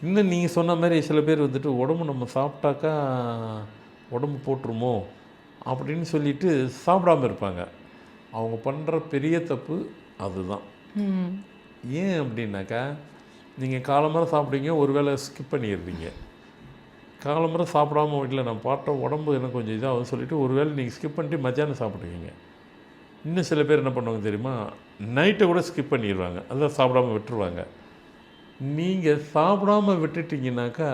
இன்னும் நீங்கள் சொன்ன மாதிரி சில பேர் வந்துட்டு உடம்பு நம்ம சாப்பிட்டாக்கா உடம்பு போட்டுருமோ அப்படின்னு சொல்லிட்டு சாப்பிடாம இருப்பாங்க. அவங்க பண்ணுற பெரிய தப்பு அதுதான். ம். ஏன் அப்படின்னாக்கா, நீங்கள் காலம்பற சாப்பிடுவீங்க, ஒரு வேளை ஸ்கிப் பண்ணிடுறீங்க. காலம்பற சாப்பிடாம வீட்டில் நான் பாட்ட உடம்பு எனக்கு கொஞ்சம் இதாகும்னு சொல்லிட்டு ஒரு வேளை நீங்கள் ஸ்கிப் பண்ணிட்டு மத்தியானம் சாப்பிடுவீங்க. இன்னும் சில பேர் என்ன பண்ணுவாங்க தெரியுமா, நைட்டை கூட ஸ்கிப் பண்ணிடுவாங்க, அதான் சாப்பிடாம விட்டுருவாங்க. நீங்கள் சாப்பிடாம விட்டுட்டிங்கனாக்கா,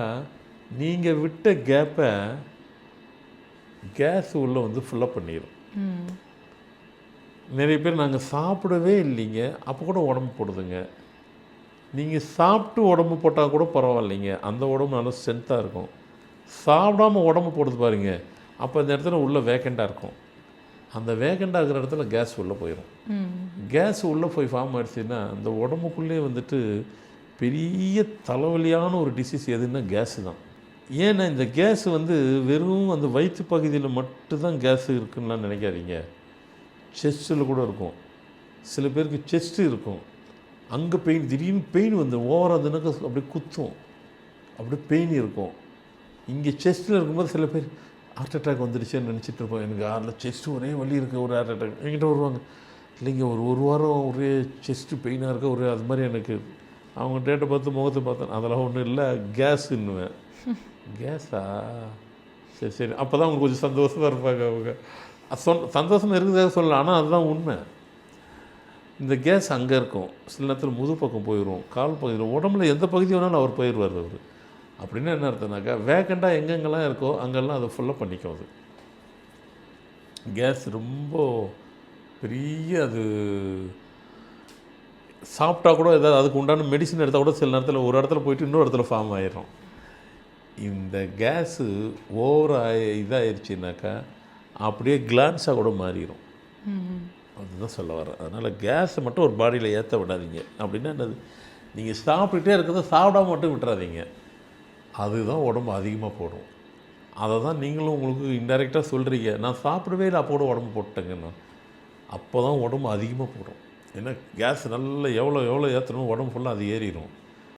நீங்கள் விட்ட கேப்பை கேஸ் உள்ளே வந்து ஃபில்லப் பண்ணிடும். ம். நிறைய பேர் நாங்கள் சாப்பிடவே இல்லைங்க, அப்போ கூட உடம்பு போடுதுங்க. நீங்கள் சாப்பிட்டு உடம்பு போட்டால் கூட பரவாயில்லைங்க, அந்த உடம்பு நல்லா ஸ்ட்ரென்த்தாக இருக்கும். சாப்பிடாம உடம்பு போடுது பாருங்க, அப்போ இந்த இடத்துல உள்ளே வேக்கண்டாக இருக்கும். அந்த வேக்கண்டாக இருக்கிற இடத்துல கேஸ் உள்ளே போயிடும். ம். கேஸ் உள்ளே போய் ஃபார்ம் ஆகிடுச்சுன்னா அந்த உடம்புக்குள்ளே வந்துட்டு பெரிய தலைவலியான ஒரு டிசீஸ் எதுன்னா கேஸு தான். ஏன்னா இந்த கேஸ் வந்து வெறும் அந்த வயிற்று பகுதியில் மட்டும்தான் கேஸு இருக்குன்னா நினைக்காதீங்க. செஸ்ட்டில் கூட இருக்கும். சில பேருக்கு செஸ்ட்டு இருக்கும், அங்கே பெயின், திடீர்னு பெயின் வந்து ஓவராக இருந்ததுனாக்கா அப்படியே குத்தும், அப்படியே பெயின் இருக்கும். இங்கே செஸ்ட்டில் இருக்கும்போது சில பேர் ஹார்ட் அட்டாக் வந்துடுச்சுன்னு நினச்சிட்டு இருப்போம். எனக்கு அதில் செஸ்ட்டு ஒரே வலி இருக்குது, ஒரு ஹார்ட் அட்டாக். என்கிட்ட வருவாங்க, இல்லைங்க ஒரு வாரம் ஒரே செஸ்ட்டு பெயினாக இருக்க, ஒரு அது மாதிரி எனக்கு. அவங்க டேட்டை பார்த்து முகத்தை பார்த்தேன், அதெல்லாம் ஒன்றும் இல்லை, கேஸுன்னுவேன். கேஸா, சரி சரி, அப்போ தான் அவங்க கொஞ்சம் சந்தோஷமாக இருப்பாங்க. அவங்க சந்தோஷமாக இருக்குதாக சொல்லலாம், ஆனால் அதுதான் உண்மை. இந்த கேஸ் அங்கே இருக்கும், சில நேரத்தில் முது பக்கம் போயிடும், கால் பகுதியில், உடம்புல எந்த பகுதி வேணாலும் அவர் போயிடுவார் அவர். அப்படின்னா என்ன அர்த்தம்னாக்கா, வேக்கண்டாக எங்கெங்கெல்லாம் இருக்கோ அங்கெல்லாம் அதை ஃபுல்லாக பண்ணிக்கும். அது கேஸ் ரொம்ப பெரிய, அது சாப்பிட்டா கூட ஏதாவது அதுக்கு உண்டான மெடிசன் எடுத்தால் கூட சில நேரத்தில் ஒரு இடத்துல போயிட்டு இன்னொரு இடத்துல ஃபார்ம் ஆகிடும். இந்த கேஸு ஓவராக இதாகிடுச்சின்னாக்கா அப்படியே கிளான்ஸாக கூட மாறிடும். அதுதான் சொல்ல வரேன். அதனால் கேஸை மட்டும் ஒரு பாடியில் ஏற்ற விடாதீங்க. அப்படின்னா என்னது, நீங்கள் சாப்பிட்டுட்டே இருக்கிறத சாப்பிடாம மட்டும் விட்டுறாதீங்க, அதுதான் உடம்பு அதிகமாக போடும். அதை தான் நீங்களும் உங்களுக்கு இன்டெரக்டாக சொல்கிறீங்க, நான் சாப்பிடவே இல்லை அப்போ கூட உடம்பு போட்டேங்கண்ணா. அப்போ தான் உடம்பு அதிகமாக போடும். ஏன்னா கேஸ் நல்லா எவ்வளோ ஏற்றணும் உடம்பு ஃபுல்லாக அது ஏறிடும்.